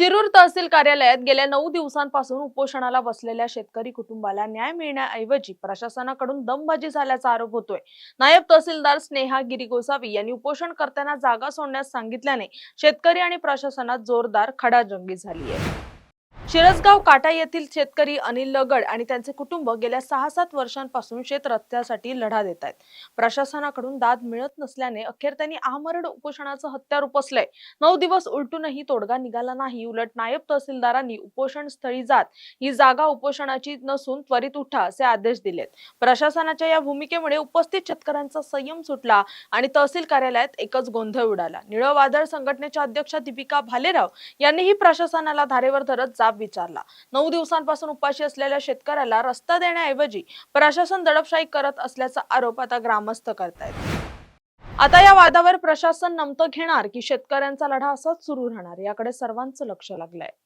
शिरूर तहसील कार्यालयात गेल्या 9 दिवसांपासून उपोषणाला बसलेल्या शेतकरी कुटुंबाला न्याय मिळण्याऐवजी प्रशासनाकडून दमबाजी झाल्याचा आरोप होतोय। नायब तहसीलदार स्नेहा गिरी गोसावी यांनी उपोषणकर्त्यांना जागा सोडण्यास सांगितल्याने शेतकरी आणि प्रशासनात जोरदार खडाजंगी झाली आहे। शिरसगाव काटा येथील शेतकरी अनिल लगड आणि त्यांचे कुटुंब गेल्या 6-7 वर्षांपासून शेत रस्त्यासाठी लढा देत आहेत। प्रशासनाकडून दाद मिळत नसल्याने अखेर त्यांनी आमरण उपोषणाचं हत्यार उपसलंय। 9 दिवस उलटूनही तोडगा निघाला नाही। उलट नायब तहसीलदारांनी उपोषण स्थळी जात ही जागा उपोषणाची नसून त्वरित उठा असे आदेश दिलेत। प्रशासनाच्या या भूमिकेमुळे उपस्थित शेतकऱ्यांचा संयम सुटला आणि तहसील कार्यालयात एकच गोंधळ उडाला। निळं वादळ संघटनेच्या अध्यक्षा दीपिका भालेराव यांनीही प्रशासनाला धारेवर धरत जाब विचारला। 9 दिवसांपासून उपाशी असलेल्या शेतकऱ्याला रस्ता देण्याऐवजी प्रशासन दडपशाही करत असल्याचा आरोप आता ग्रामस्थ करतायत। आता या वादावर प्रशासन नमतं घेणार की शेतकऱ्यांचा लढा असाच सुरू राहणार याकडे सर्वांचं लक्ष लागलंय।